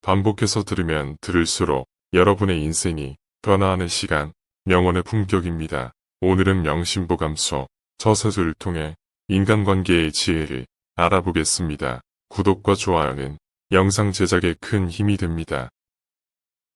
반복해서 들으면 들을수록 여러분의 인생이 변화하는 시간, 명언의 품격입니다. 오늘은 명심보감 속 저서술을 통해 인간관계의 지혜를 알아보겠습니다. 구독과 좋아요는 영상 제작에 큰 힘이 됩니다.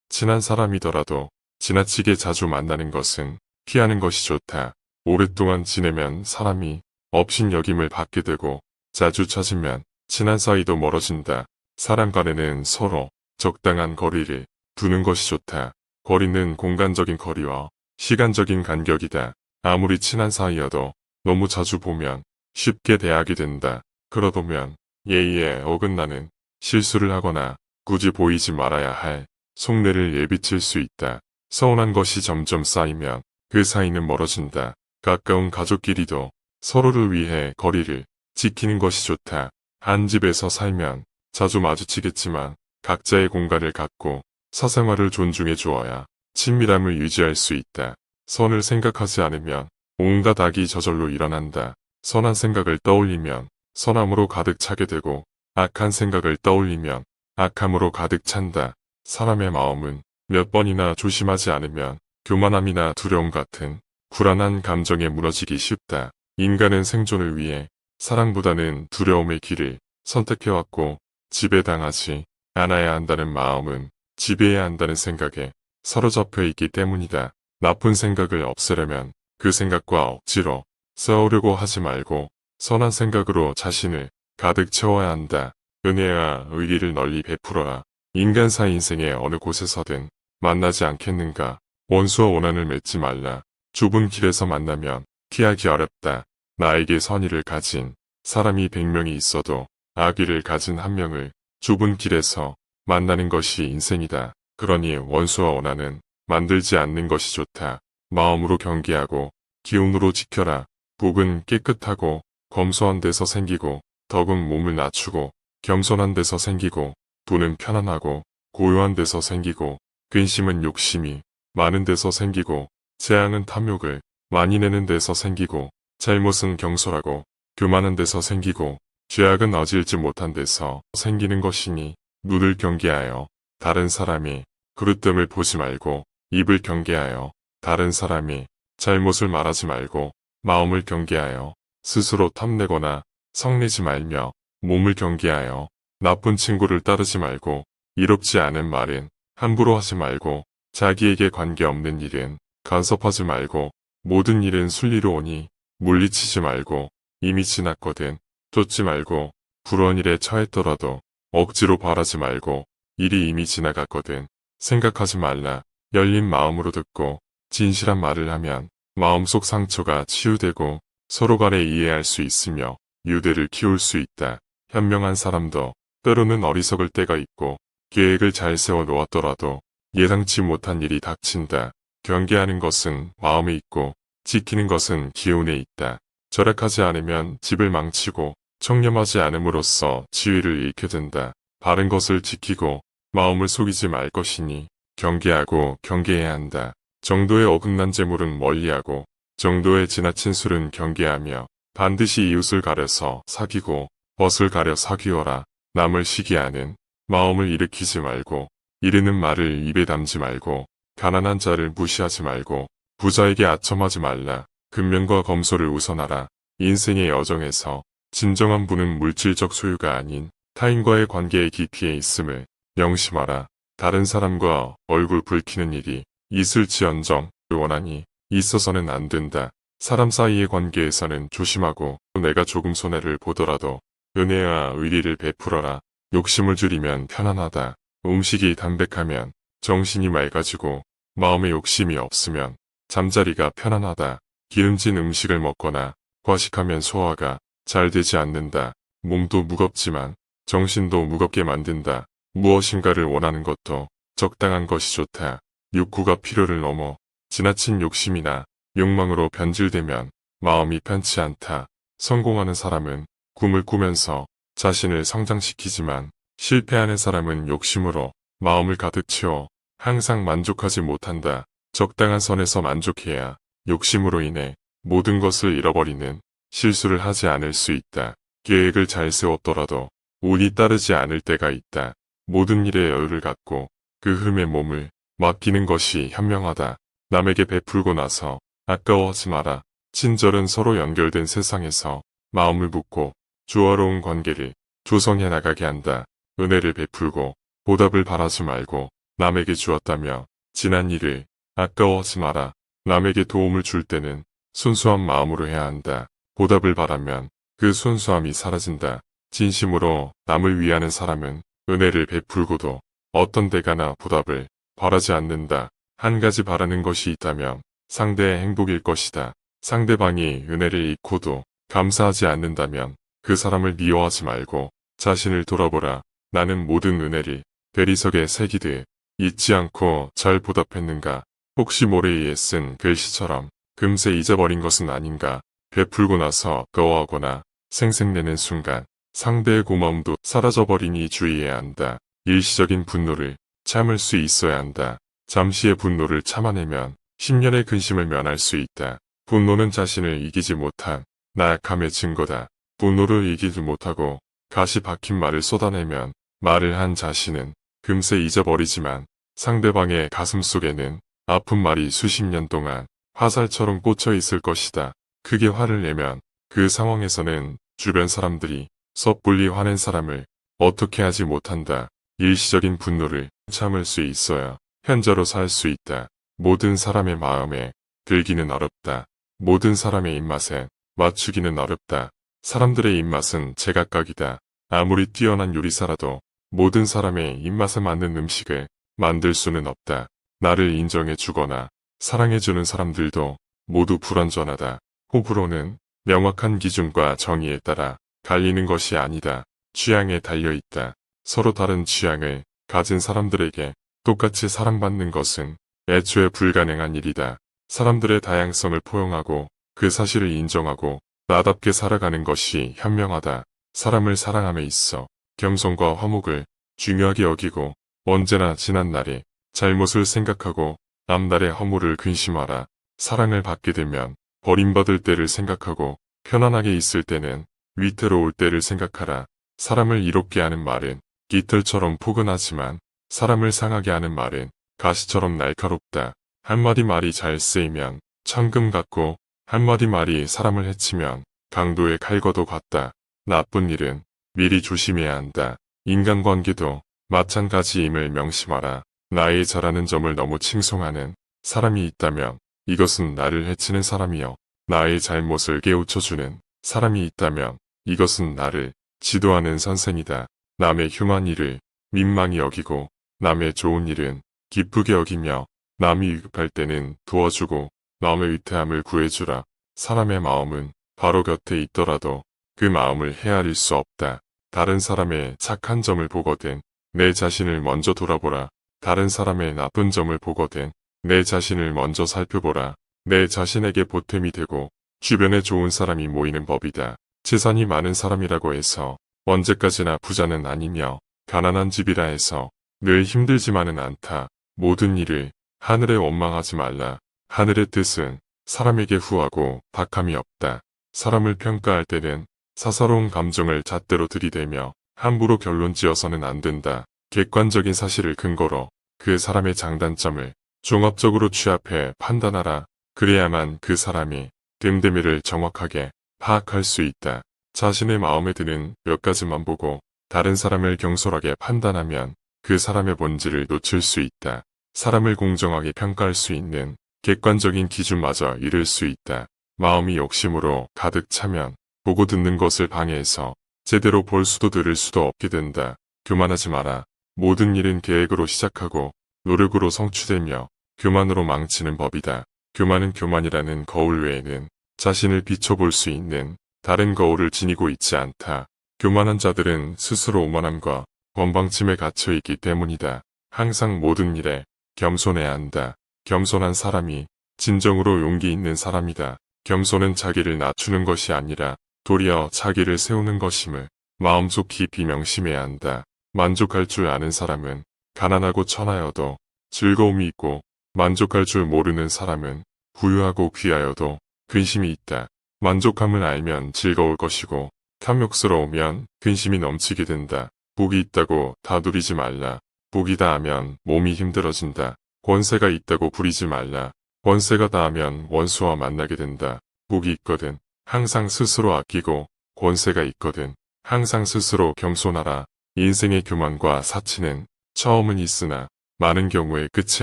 친한 사람이더라도 지나치게 자주 만나는 것은 피하는 것이 좋다. 오랫동안 지내면 사람이 업신여김을 받게 되고 자주 찾으면 친한 사이도 멀어진다. 사람 간에는 서로 적당한 거리를 두는 것이 좋다. 거리는 공간적인 거리와 시간적인 간격이다. 아무리 친한 사이여도 너무 자주 보면 쉽게 대하게 된다. 그러다 보면 예의에 어긋나는 실수를 하거나 굳이 보이지 말아야 할 속내를 예비칠 수 있다. 서운한 것이 점점 쌓이면 그 사이는 멀어진다. 가까운 가족끼리도 서로를 위해 거리를 지키는 것이 좋다. 한 집에서 살면 자주 마주치겠지만 각자의 공간을 갖고 사생활을 존중해 주어야 친밀함을 유지할 수 있다. 선을 생각하지 않으면 온갖 악이 저절로 일어난다. 선한 생각을 떠올리면 선함으로 가득 차게 되고 악한 생각을 떠올리면 악함으로 가득 찬다. 사람의 마음은 몇 번이나 조심하지 않으면 교만함이나 두려움 같은 불안한 감정에 무너지기 쉽다. 인간은 생존을 위해 사랑보다는 두려움의 길을 선택해왔고 지배당하지 않아야 한다는 마음은 지배해야 한다는 생각에 사로잡혀 있기 때문이다. 나쁜 생각을 없애려면 그 생각과 억지로 싸우려고 하지 말고 선한 생각으로 자신을 가득 채워야 한다. 은혜와 의리를 널리 베풀어라. 인간사 인생의 어느 곳에서든 만나지 않겠는가. 원수와 원한을 맺지 말라. 좁은 길에서 만나면 피하기 어렵다. 나에게 선의를 가진 사람이 100명이 있어도 악의를 가진 한 명을 좁은 길에서 만나는 것이 인생이다. 그러니 원수와 원한은 만들지 않는 것이 좋다. 마음으로 경계하고 기운으로 지켜라. 복은 깨끗하고 검소한 데서 생기고 덕은 몸을 낮추고 겸손한 데서 생기고 돈은 편안하고 고요한 데서 생기고 근심은 욕심이 많은 데서 생기고 재앙은 탐욕을 많이 내는 데서 생기고 잘못은 경솔하고 교만한 데서 생기고 죄악은 어질지 못한 데서 생기는 것이니 눈을 경계하여 다른 사람이 그릇됨을 보지 말고 입을 경계하여 다른 사람이 잘못을 말하지 말고 마음을 경계하여 스스로 탐내거나 성내지 말며 몸을 경계하여 나쁜 친구를 따르지 말고 이롭지 않은 말은 함부로 하지 말고 자기에게 관계없는 일은 간섭하지 말고 모든 일은 순리로 오니 물리치지 말고 이미 지났거든 쫓지 말고 불운 일에 처했더라도 억지로 바라지 말고 일이 이미 지나갔거든 생각하지 말라. 열린 마음으로 듣고 진실한 말을 하면 마음속 상처가 치유되고 서로 간에 이해할 수 있으며 유대를 키울 수 있다. 현명한 사람도 때로는 어리석을 때가 있고 계획을 잘 세워 놓았더라도 예상치 못한 일이 닥친다. 경계하는 것은 마음에 있고 지키는 것은 기운에 있다. 절약하지 않으면 집을 망치고 청렴하지 않음으로써 지위를 잃게 된다. 바른 것을 지키고 마음을 속이지 말 것이니 경계하고 경계해야 한다. 정도의 어긋난 재물은 멀리하고 정도의 지나친 술은 경계하며 반드시 이웃을 가려서 사귀고 벗을 가려 사귀어라. 남을 시기하는 마음을 일으키지 말고 이르는 말을 입에 담지 말고 가난한 자를 무시하지 말고 부자에게 아첨하지 말라. 근면과 검소를 우선하라. 인생의 여정에서 진정한 부는 물질적 소유가 아닌 타인과의 관계의 깊이에 있음을 명심하라. 다른 사람과 얼굴 붉히는 일이 있을지언정 원한이 있어서는 안 된다. 사람 사이의 관계에서는 조심하고 내가 조금 손해를 보더라도 은혜와 의리를 베풀어라. 욕심을 줄이면 편안하다. 음식이 담백하면 정신이 맑아지고 마음에 욕심이 없으면 잠자리가 편안하다. 기름진 음식을 먹거나 과식하면 소화가 잘 되지 않는다. 몸도 무겁지만 정신도 무겁게 만든다. 무엇인가를 원하는 것도 적당한 것이 좋다. 욕구가 필요를 넘어 지나친 욕심이나 욕망으로 변질되면 마음이 편치 않다. 성공하는 사람은 꿈을 꾸면서 자신을 성장시키지만 실패하는 사람은 욕심으로 마음을 가득 채워 항상 만족하지 못한다. 적당한 선에서 만족해야 욕심으로 인해 모든 것을 잃어버리는 실수를 하지 않을 수 있다. 계획을 잘 세웠더라도 운이 따르지 않을 때가 있다. 모든 일에 여유를 갖고 그 흐름에 몸을 맡기는 것이 현명하다. 남에게 베풀고 나서 아까워하지 마라. 친절은 서로 연결된 세상에서 마음을 붓고 조화로운 관계를 조성해 나가게 한다. 은혜를 베풀고 보답을 바라지 말고 남에게 주었다며 지난 일을 아까워하지 마라. 남에게 도움을 줄 때는 순수한 마음으로 해야 한다. 보답을 바라면 그 순수함이 사라진다. 진심으로 남을 위하는 사람은 은혜를 베풀고도 어떤 대가나 보답을 바라지 않는다. 한 가지 바라는 것이 있다면 상대의 행복일 것이다. 상대방이 은혜를 잊고도 감사하지 않는다면 그 사람을 미워하지 말고 자신을 돌아보라. 나는 모든 은혜를 대리석에 새기듯 잊지 않고 잘 보답했는가? 혹시 모레에 쓴 글씨처럼 금세 잊어버린 것은 아닌가? 베풀고 나서 거워하거나 생색내는 순간 상대의 고마움도 사라져버리니 주의해야 한다. 일시적인 분노를 참을 수 있어야 한다. 잠시의 분노를 참아내면 10년의 근심을 면할 수 있다. 분노는 자신을 이기지 못한 나약함의 증거다. 분노를 이기지 못하고 가시 박힌 말을 쏟아내면 말을 한 자신은 금세 잊어버리지만 상대방의 가슴 속에는 아픈 말이 수십 년 동안 화살처럼 꽂혀 있을 것이다. 크게 화를 내면 그 상황에서는 주변 사람들이 섣불리 화낸 사람을 어떻게 하지 못한다. 일시적인 분노를 참을 수 있어야 현자로 살 수 있다. 모든 사람의 마음에 들기는 어렵다. 모든 사람의 입맛에 맞추기는 어렵다. 사람들의 입맛은 제각각이다. 아무리 뛰어난 요리사라도 모든 사람의 입맛에 맞는 음식을 만들 수는 없다. 나를 인정해 주거나 사랑해 주는 사람들도 모두 불완전하다. 호불호는 명확한 기준과 정의에 따라 갈리는 것이 아니다. 취향에 달려있다. 서로 다른 취향을 가진 사람들에게 똑같이 사랑받는 것은 애초에 불가능한 일이다. 사람들의 다양성을 포용하고 그 사실을 인정하고 나답게 살아가는 것이 현명하다. 사람을 사랑함에 있어 겸손과 화목을 중요하게 여기고 언제나 지난 날의 잘못을 생각하고 앞날의 허물을 근심하라. 사랑을 받게 되면 버림받을 때를 생각하고 편안하게 있을 때는 위태로울 때를 생각하라. 사람을 이롭게 하는 말은 깃털처럼 포근하지만 사람을 상하게 하는 말은 가시처럼 날카롭다. 한마디 말이 잘 쓰이면 천금 같고 한마디 말이 사람을 해치면 강도의 칼과도 같다. 나쁜 일은 미리 조심해야 한다. 인간관계도 마찬가지임을 명심하라. 나의 잘하는 점을 너무 칭송하는 사람이 있다면 이것은 나를 해치는 사람이요. 나의 잘못을 깨우쳐주는 사람이 있다면 이것은 나를 지도하는 선생이다. 남의 흉한 일을 민망히 여기고 남의 좋은 일은 기쁘게 여기며 남이 위급할 때는 도와주고 남의 위태함을 구해주라. 사람의 마음은 바로 곁에 있더라도 그 마음을 헤아릴 수 없다. 다른 사람의 착한 점을 보거든 내 자신을 먼저 돌아보라. 다른 사람의 나쁜 점을 보거든 내 자신을 먼저 살펴보라. 내 자신에게 보탬이 되고 주변에 좋은 사람이 모이는 법이다. 재산이 많은 사람이라고 해서 언제까지나 부자는 아니며 가난한 집이라 해서 늘 힘들지만은 않다. 모든 일을 하늘에 원망하지 말라. 하늘의 뜻은 사람에게 후하고 박함이 없다. 사람을 평가할 때는 사사로운 감정을 잣대로 들이대며 함부로 결론 지어서는 안 된다. 객관적인 사실을 근거로 그 사람의 장단점을 종합적으로 취합해 판단하라. 그래야만 그 사람이 됨됨이를 정확하게 파악할 수 있다. 자신의 마음에 드는 몇 가지만 보고 다른 사람을 경솔하게 판단하면 그 사람의 본질을 놓칠 수 있다. 사람을 공정하게 평가할 수 있는 객관적인 기준마저 잃을 수 있다. 마음이 욕심으로 가득 차면 보고 듣는 것을 방해해서 제대로 볼 수도 들을 수도 없게 된다. 교만하지 마라. 모든 일은 계획으로 시작하고 노력으로 성취되며 교만으로 망치는 법이다. 교만은 교만이라는 거울 외에는 자신을 비춰볼 수 있는 다른 거울을 지니고 있지 않다. 교만한 자들은 스스로 오만함과 건방짐에 갇혀 있기 때문이다. 항상 모든 일에 겸손해야 한다. 겸손한 사람이 진정으로 용기 있는 사람이다. 겸손은 자기를 낮추는 것이 아니라 도리어 자기를 세우는 것임을 마음속 깊이 명심해야 한다. 만족할 줄 아는 사람은 가난하고 천하여도 즐거움이 있고 만족할 줄 모르는 사람은 부유하고 귀하여도 근심이 있다. 만족함을 알면 즐거울 것이고 탐욕스러우면 근심이 넘치게 된다. 복이 있다고 다 누리지 말라. 복이 다하면 몸이 힘들어진다. 권세가 있다고 부리지 말라. 권세가 다하면 원수와 만나게 된다. 복이 있거든 항상 스스로 아끼고 권세가 있거든 항상 스스로 겸손하라. 인생의 교만과 사치는 처음은 있으나 많은 경우에 끝이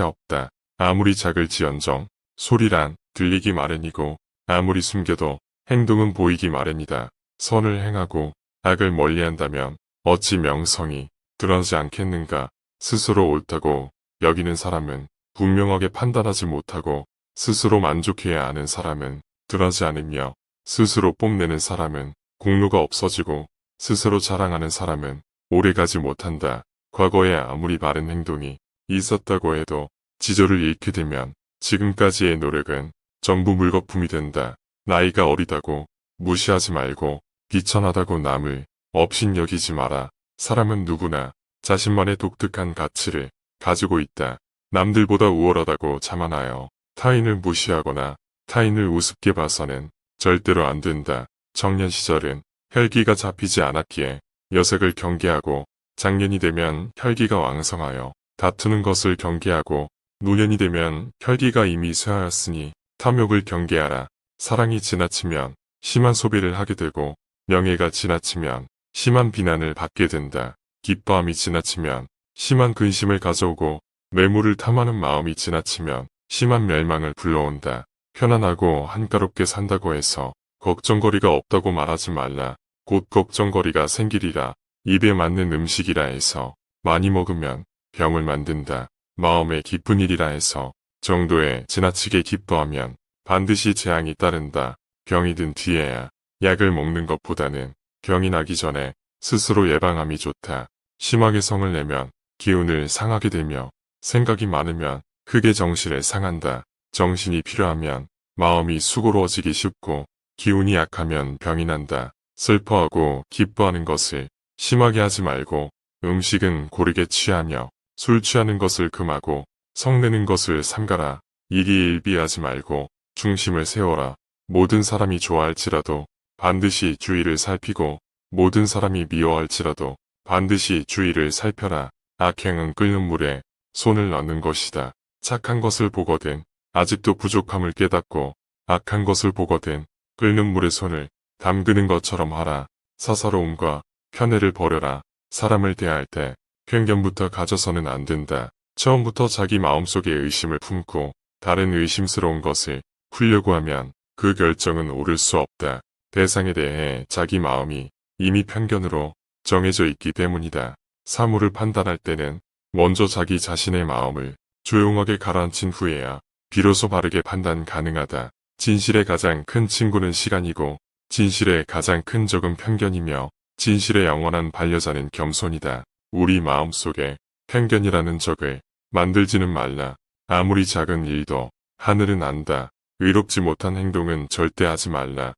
없다. 아무리 작을지언정 소리란 들리기 마련이고 아무리 숨겨도 행동은 보이기 마련이다. 선을 행하고 악을 멀리한다면 어찌 명성이 드러나지 않겠는가. 스스로 옳다고 여기는 사람은 분명하게 판단하지 못하고 스스로 만족해야 하는 사람은 드러나지 않으며 스스로 뽐내는 사람은 공로가 없어지고 스스로 자랑하는 사람은 오래가지 못한다. 과거에 아무리 바른 행동이 있었다고 해도 지조를 잃게 되면 지금까지의 노력은 전부 물거품이 된다. 나이가 어리다고 무시하지 말고 비천하다고 남을 업신여기지 마라. 사람은 누구나 자신만의 독특한 가치를 가지고 있다. 남들보다 우월하다고 자만하여 타인을 무시하거나 타인을 우습게 봐서는 절대로 안 된다. 청년 시절은 혈기가 잡히지 않았기에 여색을 경계하고 장년이 되면 혈기가 왕성하여 다투는 것을 경계하고 노년이 되면 혈기가 이미 쇠하였으니 탐욕을 경계하라. 사랑이 지나치면 심한 소비를 하게 되고 명예가 지나치면 심한 비난을 받게 된다. 기뻐함이 지나치면 심한 근심을 가져오고 매물을 탐하는 마음이 지나치면 심한 멸망을 불러온다. 편안하고 한가롭게 산다고 해서 걱정거리가 없다고 말하지 말라. 곧 걱정거리가 생기리라. 입에 맞는 음식이라 해서 많이 먹으면 병을 만든다. 마음에 깊은 일이라 해서 정도에 지나치게 기뻐하면 반드시 재앙이 따른다. 병이 든 뒤에야 약을 먹는 것보다는 병이 나기 전에 스스로 예방함이 좋다. 심하게 성을 내면 기운을 상하게 되며 생각이 많으면 크게 정신을 상한다. 정신이 필요하면 마음이 수고로워지기 쉽고 기운이 약하면 병이 난다. 슬퍼하고 기뻐하는 것을 심하게 하지 말고 음식은 고르게 취하며 술 취하는 것을 금하고 성내는 것을 삼가라. 일희일비하지 말고 중심을 세워라. 모든 사람이 좋아할지라도 반드시 주의를 살피고 모든 사람이 미워할지라도 반드시 주의를 살펴라. 악행은 끓는 물에 손을 넣는 것이다. 착한 것을 보거든 아직도 부족함을 깨닫고 악한 것을 보거든 끓는 물에 손을 담그는 것처럼 하라. 사사로움과 편애를 버려라. 사람을 대할 때 편견부터 가져서는 안 된다. 처음부터 자기 마음속에 의심을 품고 다른 의심스러운 것을 풀려고 하면 그 결정은 옳을 수 없다. 대상에 대해 자기 마음이 이미 편견으로 정해져 있기 때문이다. 사물을 판단할 때는 먼저 자기 자신의 마음을 조용하게 가라앉힌 후에야 비로소 바르게 판단 가능하다. 진실의 가장 큰 친구는 시간이고 진실의 가장 큰 적은 편견이며 진실의 영원한 반려자는 겸손이다. 우리 마음속에 편견이라는 적을 만들지는 말라. 아무리 작은 일도 하늘은 안다. 의롭지 못한 행동은 절대 하지 말라.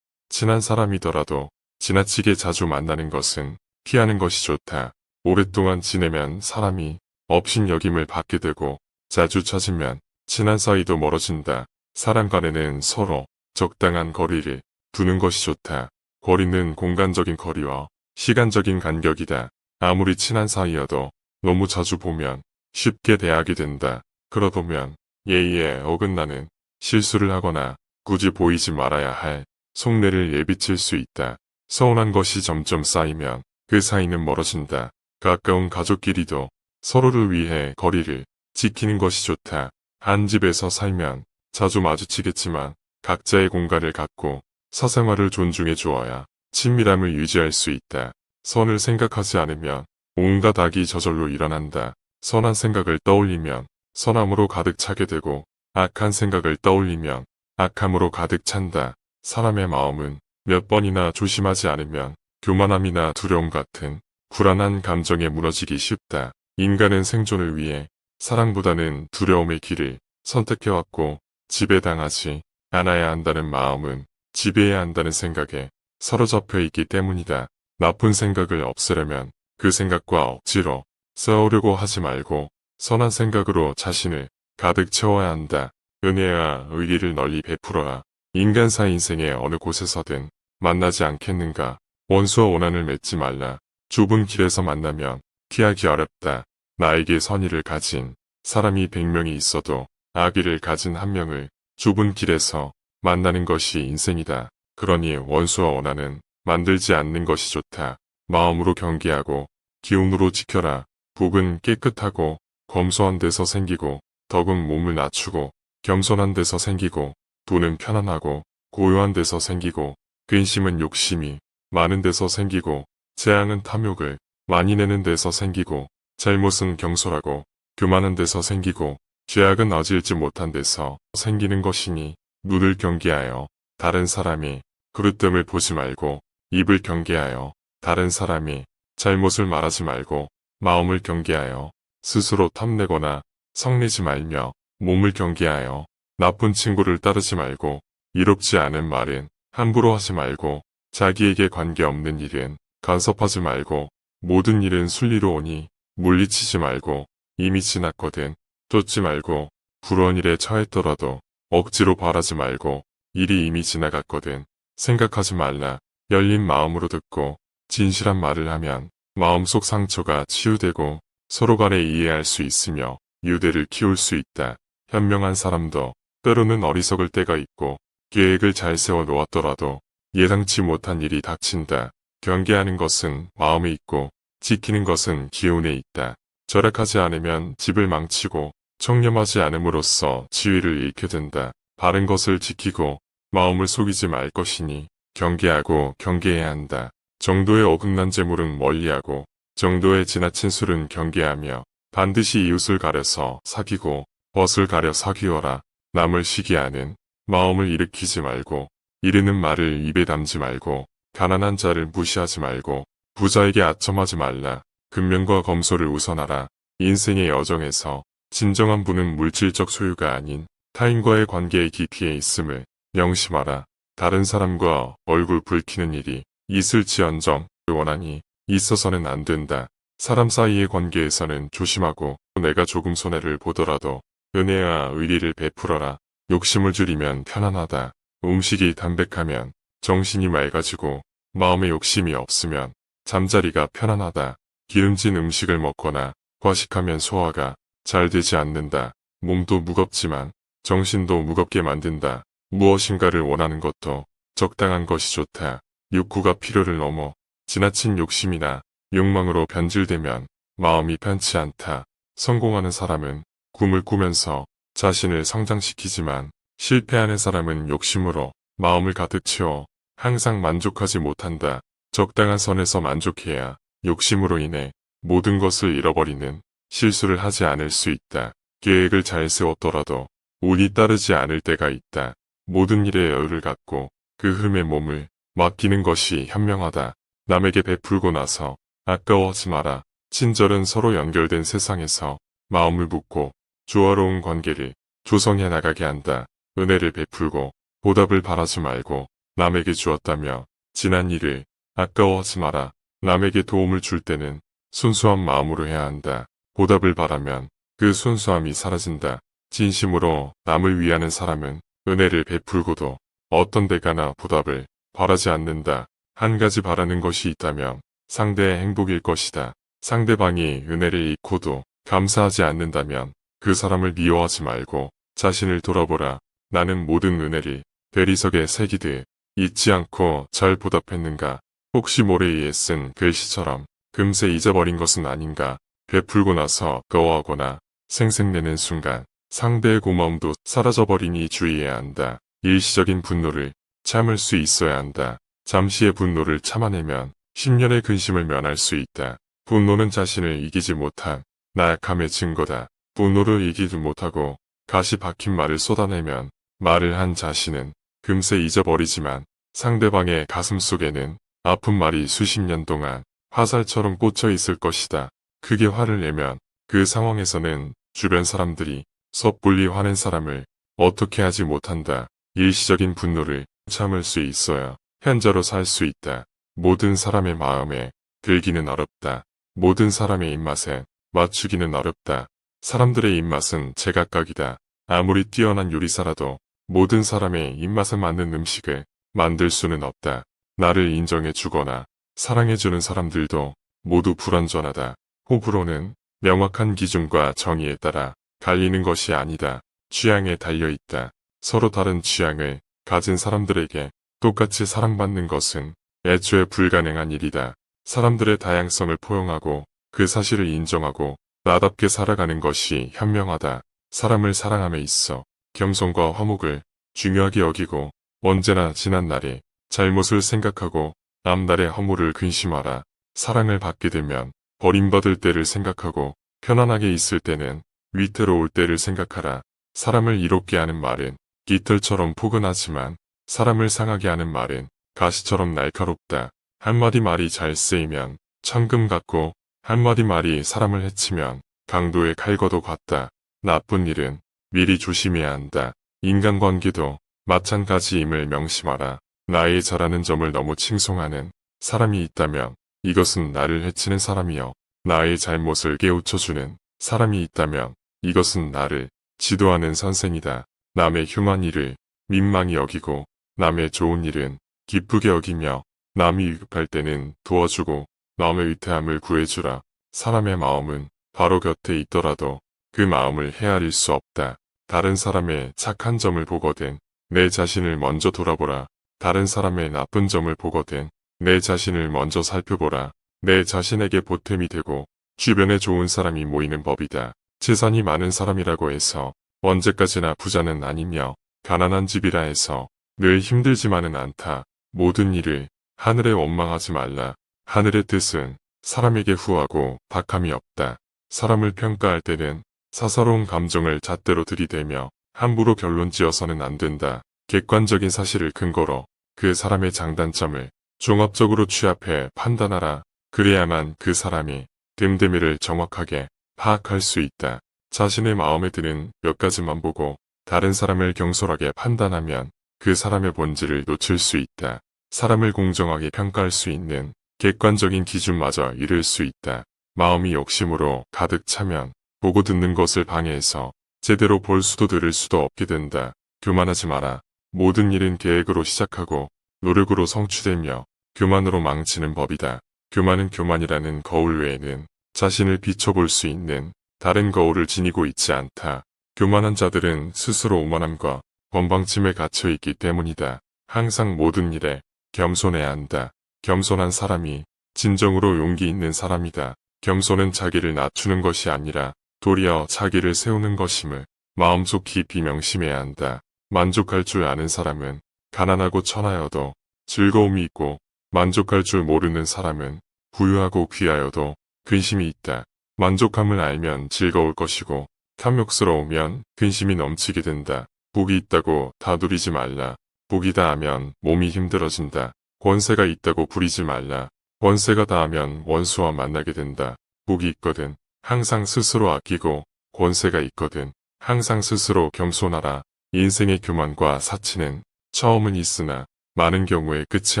친한 사람이더라도 지나치게 자주 만나는 것은 피하는 것이 좋다. 오랫동안 지내면 사람이 업신여김을 받게 되고 자주 찾으면 친한 사이도 멀어진다. 사람 간에는 서로 적당한 거리를 두는 것이 좋다. 거리는 공간적인 거리와 시간적인 간격이다. 아무리 친한 사이여도 너무 자주 보면 쉽게 대하게 된다. 그러다 보면 예의에 어긋나는 실수를 하거나 굳이 보이지 말아야 할 속내를 예비칠 수 있다. 서운한 것이 점점 쌓이면 그 사이는 멀어진다. 가까운 가족끼리도 서로를 위해 거리를 지키는 것이 좋다. 한 집에서 살면 자주 마주치겠지만 각자의 공간을 갖고 사생활을 존중해 주어야 친밀함을 유지할 수 있다. 선을 생각하지 않으면 온갖 악이 저절로 일어난다. 선한 생각을 떠올리면 선함으로 가득 차게 되고 악한 생각을 떠올리면 악함으로 가득 찬다. 사람의 마음은 몇 번이나 조심하지 않으면 교만함이나 두려움 같은 불안한 감정에 무너지기 쉽다. 인간은 생존을 위해 사랑보다는 두려움의 길을 선택해왔고 지배당하지 않아야 한다는 마음은 지배해야 한다는 생각에 사로잡혀 있기 때문이다. 나쁜 생각을 없애려면 그 생각과 억지로 싸우려고 하지 말고 선한 생각으로 자신을 가득 채워야 한다. 은혜와 의리를 널리 베풀어라. 인간사 인생의 어느 곳에서든 만나지 않겠는가. 원수와 원한을 맺지 말라. 좁은 길에서 만나면 피하기 어렵다. 나에게 선의를 가진 사람이 100명이 있어도 악의를 가진 한 명을 좁은 길에서 만나는 것이 인생이다. 그러니 원수와 원한은 만들지 않는 것이 좋다. 마음으로 경계하고 기운으로 지켜라. 복은 깨끗하고 검소한 데서 생기고 덕은 몸을 낮추고 겸손한 데서 생기고 돈은 편안하고 고요한 데서 생기고 근심은 욕심이 많은 데서 생기고 재앙은 탐욕을 많이 내는 데서 생기고 잘못은 경솔하고 교만한 데서 생기고 죄악은 어질지 못한 데서 생기는 것이니 눈을 경계하여 다른 사람이 그릇됨을 보지 말고 입을 경계하여 다른 사람이 잘못을 말하지 말고 마음을 경계하여 스스로 탐내거나 성내지 말며 몸을 경계하여 나쁜 친구를 따르지 말고 이롭지 않은 말은 함부로 하지 말고 자기에게 관계없는 일은 간섭하지 말고 모든 일은 순리로 오니 물리치지 말고 이미 지났거든 쫓지 말고 불우한 일에 처했더라도 억지로 바라지 말고 일이 이미 지나갔거든 생각하지 말라. 열린 마음으로 듣고 진실한 말을 하면 마음속 상처가 치유되고 서로 간에 이해할 수 있으며 유대를 키울 수 있다. 현명한 사람도 때로는 어리석을 때가 있고 계획을 잘 세워 놓았더라도 예상치 못한 일이 닥친다. 경계하는 것은 마음에 있고 지키는 것은 기운에 있다. 절약하지 않으면 집을 망치고 청렴하지 않음으로써 지위를 잃게 된다. 바른 것을 지키고 마음을 속이지 말 것이니 경계하고 경계해야 한다. 정도의 어긋난 재물은 멀리하고 정도의 지나친 술은 경계하며 반드시 이웃을 가려서 사귀고 벗을 가려 사귀어라. 남을 시기하는 마음을 일으키지 말고 이르는 말을 입에 담지 말고 가난한 자를 무시하지 말고 부자에게 아첨하지 말라. 근면과 검소를 우선하라. 인생의 여정에서 진정한 부는 물질적 소유가 아닌 타인과의 관계의 깊이에 있음을 명심하라. 다른 사람과 얼굴 붉히는 일이 있을지언정 원한이 있어서는 안 된다. 사람 사이의 관계에서는 조심하고 내가 조금 손해를 보더라도 은혜와 의리를 베풀어라. 욕심을 줄이면 편안하다. 음식이 담백하면 정신이 맑아지고 마음에 욕심이 없으면 잠자리가 편안하다. 기름진 음식을 먹거나 과식하면 소화가 잘 되지 않는다. 몸도 무겁지만 정신도 무겁게 만든다. 무엇인가를 원하는 것도 적당한 것이 좋다. 욕구가 필요를 넘어 지나친 욕심이나 욕망으로 변질되면 마음이 편치 않다. 성공하는 사람은 꿈을 꾸면서 자신을 성장시키지만 실패하는 사람은 욕심으로 마음을 가득 채워 항상 만족하지 못한다. 적당한 선에서 만족해야 욕심으로 인해 모든 것을 잃어버리는 실수를 하지 않을 수 있다. 계획을 잘 세웠더라도 운이 따르지 않을 때가 있다. 모든 일에 여유를 갖고 그 흐름에 몸을 맡기는 것이 현명하다. 남에게 베풀고 나서 아까워하지 마라. 친절은 서로 연결된 세상에서 마음을 묻고 조화로운 관계를 조성해 나가게 한다. 은혜를 베풀고 보답을 바라지 말고 남에게 주었다며 지난 일을 아까워하지 마라. 남에게 도움을 줄 때는 순수한 마음으로 해야 한다. 보답을 바라면 그 순수함이 사라진다. 진심으로 남을 위하는 사람은 은혜를 베풀고도 어떤 대가나 보답을 바라지 않는다. 한 가지 바라는 것이 있다면 상대의 행복일 것이다. 상대방이 은혜를 잃고도 감사하지 않는다면 그 사람을 미워하지 말고 자신을 돌아보라. 나는 모든 은혜를 대리석에 새기듯 잊지 않고 잘 보답했는가. 혹시 모래 위에 쓴 글씨처럼 금세 잊어버린 것은 아닌가. 베풀고 나서 거워하거나 생색내는 순간 상대의 고마움도 사라져버리니 주의해야 한다. 일시적인 분노를 참을 수 있어야 한다. 잠시의 분노를 참아내면 10년의 근심을 면할 수 있다. 분노는 자신을 이기지 못한 나약함의 증거다. 분노를 이기지 못하고 가시 박힌 말을 쏟아내면 말을 한 자신은 금세 잊어버리지만 상대방의 가슴 속에는 아픈 말이 수십 년 동안 화살처럼 꽂혀 있을 것이다. 크게 화를 내면 그 상황에서는 주변 사람들이 섣불리 화낸 사람을 어떻게 하지 못한다. 일시적인 분노를 참을 수 있어야 현자로 살 수 있다. 모든 사람의 마음에 들기는 어렵다. 모든 사람의 입맛에 맞추기는 어렵다. 사람들의 입맛은 제각각이다. 아무리 뛰어난 요리사라도 모든 사람의 입맛에 맞는 음식을 만들 수는 없다. 나를 인정해 주거나 사랑해 주는 사람들도 모두 불완전하다. 호불호는 명확한 기준과 정의에 따라 갈리는 것이 아니다. 취향에 달려있다. 서로 다른 취향을 가진 사람들에게 똑같이 사랑받는 것은 애초에 불가능한 일이다. 사람들의 다양성을 포용하고 그 사실을 인정하고 나답게 살아가는 것이 현명하다. 사람을 사랑함에 있어 겸손과 화목을 중요하게 여기고 언제나 지난 날의 잘못을 생각하고 앞날의 허물을 근심하라. 사랑을 받게 되면 버림받을 때를 생각하고 편안하게 있을 때는 위태로울 때를 생각하라. 사람을 이롭게 하는 말은 깃털처럼 포근하지만 사람을 상하게 하는 말은 가시처럼 날카롭다. 한마디 말이 잘 쓰이면 천금 같고 한마디 말이 사람을 해치면 강도의 칼과도 같다. 나쁜 일은 미리 조심해야 한다. 인간관계도 마찬가지임을 명심하라. 나의 잘하는 점을 너무 칭송하는 사람이 있다면 이것은 나를 해치는 사람이요. 나의 잘못을 깨우쳐주는 사람이 있다면 이것은 나를 지도하는 선생이다. 남의 흉한 일을 민망히 여기고 남의 좋은 일은 기쁘게 여기며 남이 위급할 때는 도와주고 남의 위태함을 구해주라. 사람의 마음은 바로 곁에 있더라도 그 마음을 헤아릴 수 없다. 다른 사람의 착한 점을 보거든 내 자신을 먼저 돌아보라. 다른 사람의 나쁜 점을 보거든 내 자신을 먼저 살펴보라. 내 자신에게 보탬이 되고 주변에 좋은 사람이 모이는 법이다. 재산이 많은 사람이라고 해서 언제까지나 부자는 아니며 가난한 집이라 해서 늘 힘들지만은 않다. 모든 일을 하늘에 원망하지 말라. 하늘의 뜻은 사람에게 후하고 박함이 없다. 사람을 평가할 때는 사사로운 감정을 잣대로 들이대며 함부로 결론 지어서는 안 된다. 객관적인 사실을 근거로 그 사람의 장단점을 종합적으로 취합해 판단하라. 그래야만 그 사람이 됨됨이를 정확하게 파악할 수 있다. 자신의 마음에 드는 몇 가지만 보고 다른 사람을 경솔하게 판단하면 그 사람의 본질을 놓칠 수 있다. 사람을 공정하게 평가할 수 있는 객관적인 기준마저 잃을 수 있다. 마음이 욕심으로 가득 차면 보고 듣는 것을 방해해서 제대로 볼 수도 들을 수도 없게 된다. 교만하지 마라. 모든 일은 계획으로 시작하고 노력으로 성취되며 교만으로 망치는 법이다. 교만은 교만이라는 거울 외에는 자신을 비춰볼 수 있는 다른 거울을 지니고 있지 않다. 교만한 자들은 스스로 오만함과 건방짐에 갇혀 있기 때문이다. 항상 모든 일에 겸손해야 한다. 겸손한 사람이 진정으로 용기 있는 사람이다. 겸손은 자기를 낮추는 것이 아니라 도리어 자기를 세우는 것임을 마음속 깊이 명심해야 한다. 만족할 줄 아는 사람은 가난하고 천하여도 즐거움이 있고 만족할 줄 모르는 사람은 부유하고 귀하여도 근심이 있다. 만족함을 알면 즐거울 것이고 탐욕스러우면 근심이 넘치게 된다. 복이 있다고 다 누리지 말라. 복이 다하면 몸이 힘들어진다. 권세가 있다고 부리지 말라. 권세가 다하면 원수와 만나게 된다. 복이 있거든 항상 스스로 아끼고 권세가 있거든 항상 스스로 겸손하라. 인생의 교만과 사치는 처음은 있으나 많은 경우에 끝이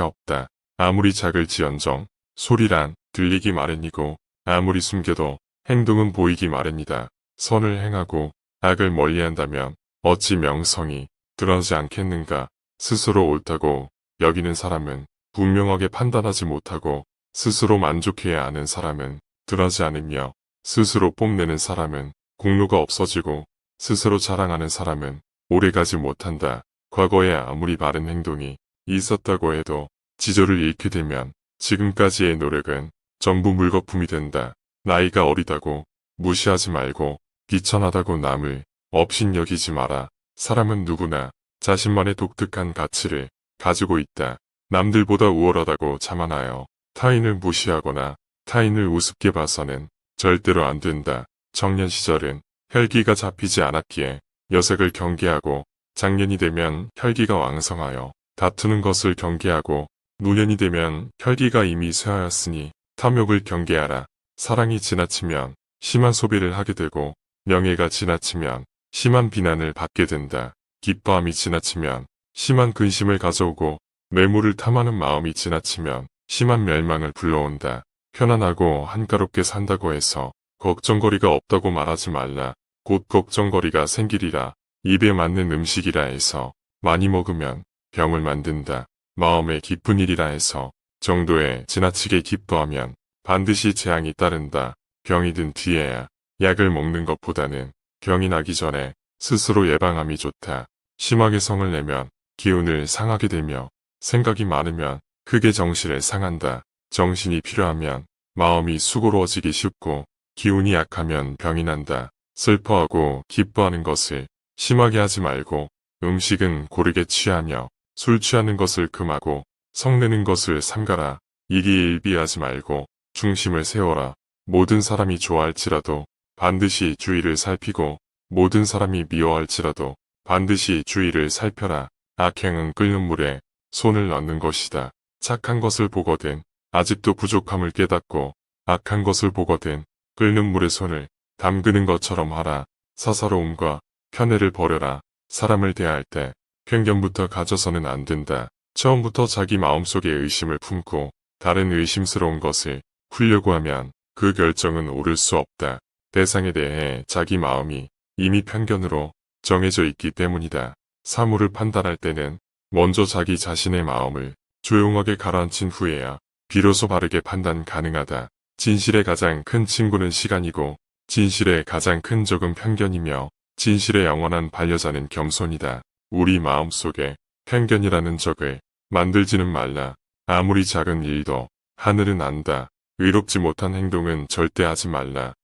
없다. 아무리 작을지언정 소리란 들리기 마련이고 아무리 숨겨도 행동은 보이기 마련이다. 선을 행하고 악을 멀리한다면 어찌 명성이 드러나지 않겠는가. 스스로 옳다고 여기는 사람은 분명하게 판단하지 못하고 스스로 만족해야 하는 사람은 드러나지 않으며 스스로 뽐내는 사람은 공로가 없어지고 스스로 자랑하는 사람은 오래가지 못한다. 과거에 아무리 바른 행동이 있었다고 해도 지조를 잃게 되면 지금까지의 노력은 전부 물거품이 된다. 나이가 어리다고 무시하지 말고 비천하다고 남을 업신여기지 마라. 사람은 누구나 자신만의 독특한 가치를 가지고 있다. 남들보다 우월하다고 자만하여 타인을 무시하거나 타인을 우습게 봐서는 절대로 안 된다. 청년 시절은 혈기가 잡히지 않았기에 여색을 경계하고 장년이 되면 혈기가 왕성하여 다투는 것을 경계하고 노년이 되면 혈기가 이미 쇠하였으니 탐욕을 경계하라. 사랑이 지나치면 심한 소비를 하게 되고 명예가 지나치면 심한 비난을 받게 된다. 기뻐함이 지나치면 심한 근심을 가져오고 뇌물을 탐하는 마음이 지나치면 심한 멸망을 불러온다. 편안하고 한가롭게 산다고 해서 걱정거리가 없다고 말하지 말라. 곧 걱정거리가 생기리라. 입에 맞는 음식이라 해서 많이 먹으면 병을 만든다. 마음에 깊은 일이라 해서 정도에 지나치게 기뻐하면 반드시 재앙이 따른다. 병이 든 뒤에야 약을 먹는 것보다는 병이 나기 전에 스스로 예방함이 좋다. 심하게 성을 내면 기운을 상하게 되며 생각이 많으면 크게 정신을 상한다. 정신이 필요하면 마음이 수고로워지기 쉽고 기운이 약하면 병이 난다. 슬퍼하고 기뻐하는 것을 심하게 하지 말고 음식은 고르게 취하며 술 취하는 것을 금하고 성내는 것을 삼가라. 이기일비하지 말고 중심을 세워라. 모든 사람이 좋아할지라도 반드시 주의를 살피고 모든 사람이 미워할지라도 반드시 주의를 살펴라. 악행은 끓는 물에 손을 넣는 것이다. 착한 것을 보거든 아직도 부족함을 깨닫고 악한 것을 보거든 끓는 물에 손을 담그는 것처럼 하라. 사사로움과 편애를 버려라. 사람을 대할 때 편견부터 가져서는 안 된다. 처음부터 자기 마음속에 의심을 품고 다른 의심스러운 것을 풀려고 하면 그 결정은 옳을 수 없다. 대상에 대해 자기 마음이 이미 편견으로 정해져 있기 때문이다. 사물을 판단할 때는 먼저 자기 자신의 마음을 조용하게 가라앉힌 후에야 비로소 바르게 판단 가능하다. 진실의 가장 큰 친구는 시간이고 진실의 가장 큰 적은 편견이며 진실의 영원한 반려자는 겸손이다. 우리 마음속에 편견이라는 적을 만들지는 말라. 아무리 작은 일도 하늘은 안다. 의롭지 못한 행동은 절대 하지 말라.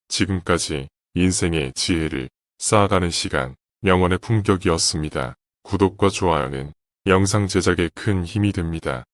지금까지 인생의 지혜를 쌓아가는 시간, 명언의 품격이었습니다. 구독과 좋아요는 영상 제작에 큰 힘이 됩니다.